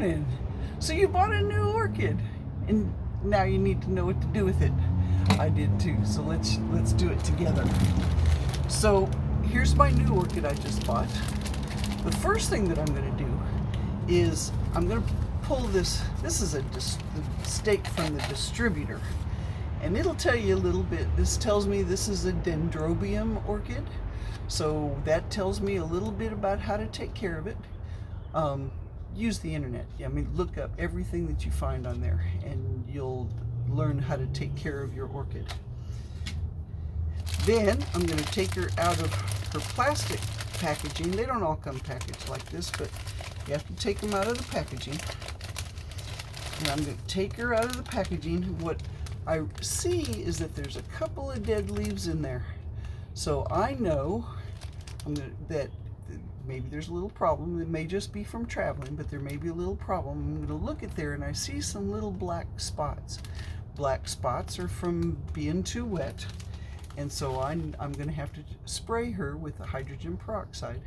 morning. So you bought a new orchid, and now you need to know what to do with it. I did too. So let's do it together. So here's my new orchid I just bought. The first thing that I'm going to do is I'm going to pull this. This is the stake from the distributor, and it'll tell you a little bit. This tells me this is a dendrobium orchid, so that tells me a little bit about how to take care of it. Use the internet. I mean, look up everything that you find on there, and you'll learn how to take care of your orchid. Then I'm going to take her out of her plastic packaging. They don't all come packaged like this, but you have to take them out of the packaging. And I'm going to take her out of the packaging. What I see is that there's a couple of dead leaves in there. So I know that maybe there's a little problem. It may just be from traveling, but there may be a little problem. I'm going to look at there and I see some little black spots. Black spots are from being too wet. And so I'm going to have to spray her with the hydrogen peroxide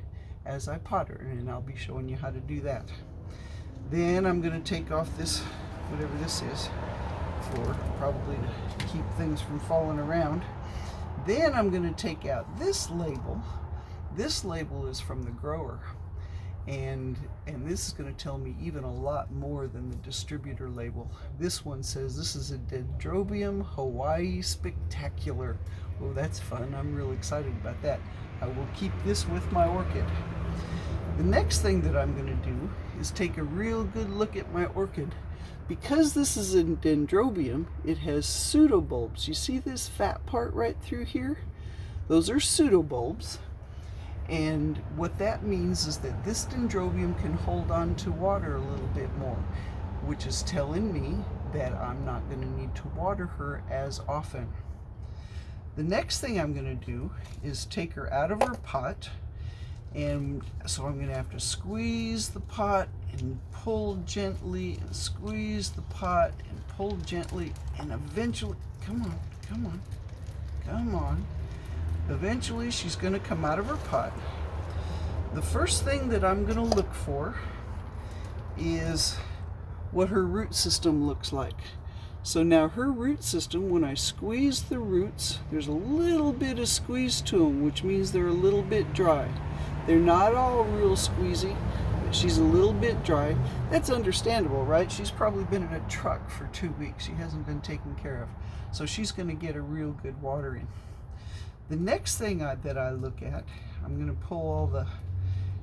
as I pot her, and I'll be showing you how to do that. Then I'm going to take off this, whatever this is, for probably to keep things from falling around. Then I'm going to take out this label. This label is from the grower, and this is going to tell me even a lot more than the distributor label. This one says this is a Dendrobium Hawaii Spectacular. Oh, that's fun. I'm really excited about that. I will keep this with my orchid. The next thing that I'm going to do is take a real good look at my orchid. Because this is a dendrobium, it has pseudobulbs. You see this fat part right through here? Those are pseudobulbs. And what that means is that this dendrobium can hold on to water a little bit more, which is telling me that I'm not going to need to water her as often. The next thing I'm going to do is take her out of her pot, and so I'm going to have to squeeze the pot and pull gently, and squeeze the pot and pull gently, and eventually, come on. Eventually she's going to come out of her pot. The first thing that I'm going to look for is what her root system looks like. So now her root system, when I squeeze the roots, there's a little bit of squeeze to them, which means they're a little bit dry. They're not all real squeezy, but she's a little bit dry. That's understandable, right? She's probably been in a truck for 2 weeks. She hasn't been taken care of. So she's going to get a real good watering. The next thing that I look at, I'm going to pull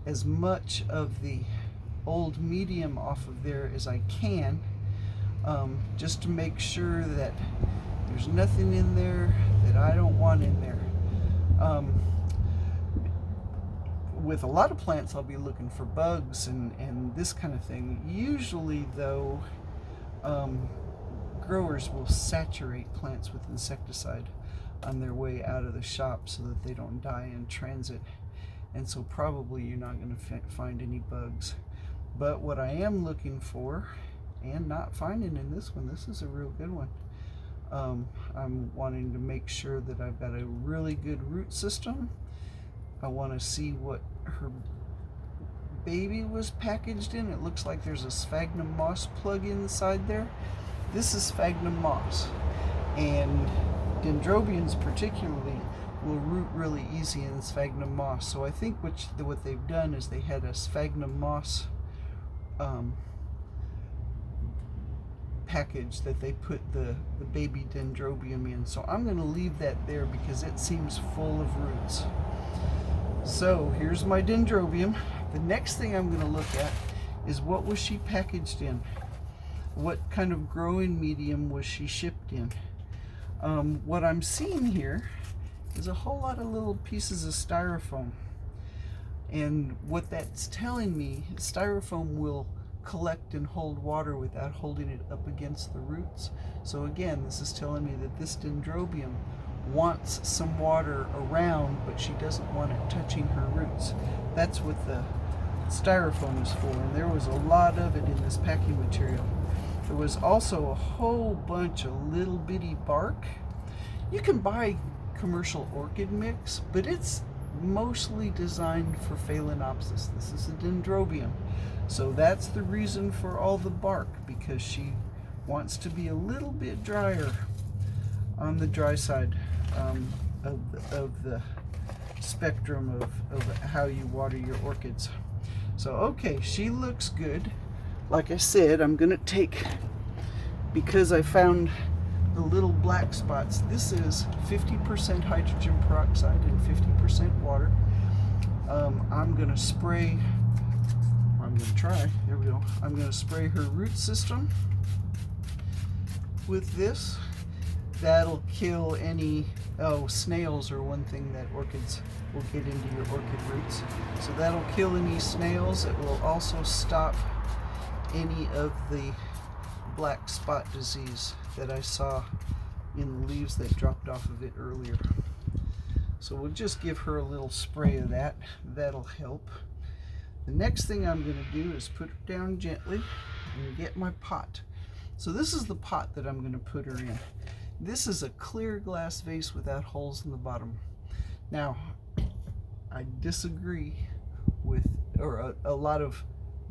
as much of the old medium off of there as I can, just to make sure that there's nothing in there that I don't want in there. With a lot of plants, I'll be looking for bugs and this kind of thing. Usually, though, growers will saturate plants with insecticide on their way out of the shop so that they don't die in transit. And so probably you're not going to find any bugs. But what I am looking for, and not finding in this one, this is a real good one. I'm wanting to make sure that I've got a really good root system. I want to see what her baby was packaged in. It looks like there's a sphagnum moss plug inside there. This is sphagnum moss, and dendrobiums particularly will root really easy in sphagnum moss. So I think what they've done is they had a sphagnum moss package that they put the baby dendrobium in. So I'm going to leave that there because it seems full of roots. So here's my dendrobium. The next thing I'm going to look at is what was she packaged in? What kind of growing medium was she shipped in? What I'm seeing here is a whole lot of little pieces of styrofoam. And what that's telling me, styrofoam will collect and hold water without holding it up against the roots. So again, this is telling me that this dendrobium wants some water around, but she doesn't want it touching her roots. That's what the styrofoam is for, and there was a lot of it in this packing material. There was also a whole bunch of little bitty bark. You can buy commercial orchid mix, but it's mostly designed for Phalaenopsis. This is a dendrobium. So that's the reason for all the bark, because she wants to be a little bit drier on the dry side of the spectrum of how you water your orchids. So okay, she looks good. Like I said, I'm gonna take, because I found the little black spots, this is 50% hydrogen peroxide and 50% water. I'm gonna spray, I'm gonna try, there we go. I'm gonna spray her root system with this. That'll kill any, snails are one thing that orchids will get into your orchid roots. So that'll kill any snails. It will also stop any of the black spot disease that I saw in the leaves that dropped off of it earlier. So we'll just give her a little spray of that. That'll help. The next thing I'm going to do is put her down gently and get my pot. So this is the pot that I'm going to put her in. This is a clear glass vase without holes in the bottom. Now, I disagree with, or a lot of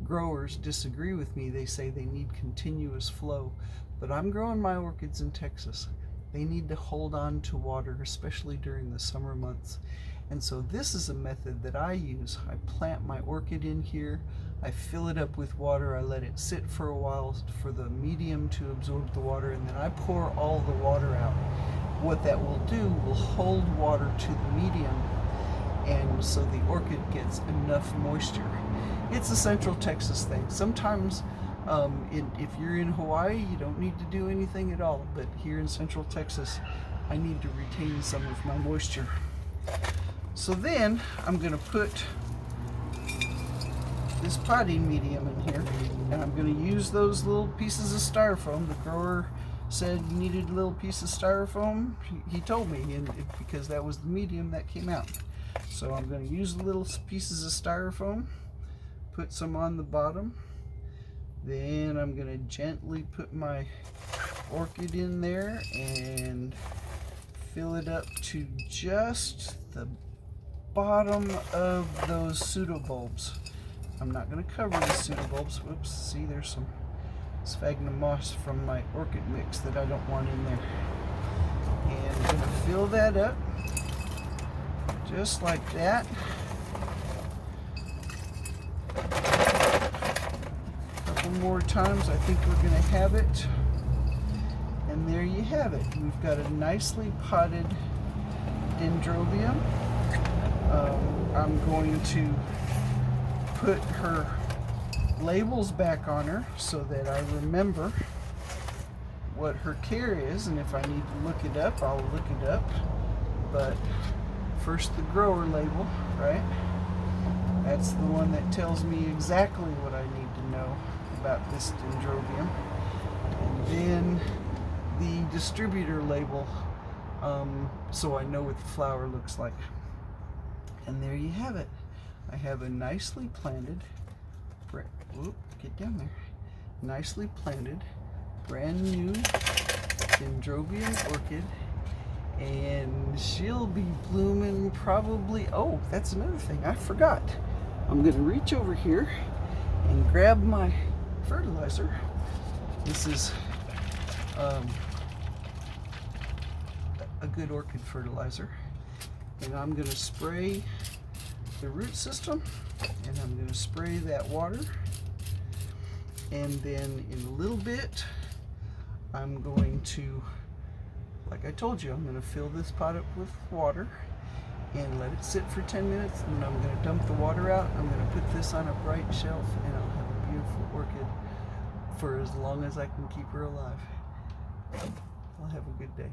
growers disagree with me. They say they need continuous flow, but I'm growing my orchids in Texas. They need to hold on to water, especially during the summer months. And so this is a method that I use. I plant my orchid in here, I fill it up with water, I let it sit for a while for the medium to absorb the water, and then I pour all the water out. What that will do will hold water to the medium, and so the orchid gets enough moisture. It's a Central Texas thing. Sometimes if you're in Hawaii, you don't need to do anything at all, but here in Central Texas, I need to retain some of my moisture. So then I'm going to put this potting medium in here, and I'm going to use those little pieces of styrofoam. The grower said you needed a little piece of styrofoam. He told me, because that was the medium that came out. So I'm going to use the little pieces of styrofoam, put some on the bottom. Then I'm going to gently put my orchid in there and fill it up to just the bottom of those pseudobulbs. I'm not going to cover the pseudobulbs. Whoops, see, there's some sphagnum moss from my orchid mix that I don't want in there. And I'm going to fill that up just like that. A couple more times, I think we're going to have it. And there you have it. We've got a nicely potted dendrobium. I'm going to put her labels back on her so that I remember what her care is, and if I need to look it up, I'll look it up. But first, the grower label, right? That's the one that tells me exactly what I need to know about this dendrobium. And then the distributor label, so I know what the flower looks like. And there you have it. I have a nicely planted, get down there, nicely planted, brand new dendrobium orchid, and she'll be blooming probably, oh, that's another thing, I forgot. I'm going to reach over here and grab my fertilizer. This is a good orchid fertilizer. And I'm going to spray the root system, and I'm going to spray that water. And then in a little bit, I'm going to, like I told you, I'm going to fill this pot up with water and let it sit for 10 minutes. And then I'm going to dump the water out. I'm going to put this on a bright shelf, and I'll have a beautiful orchid for as long as I can keep her alive. I'll have a good day.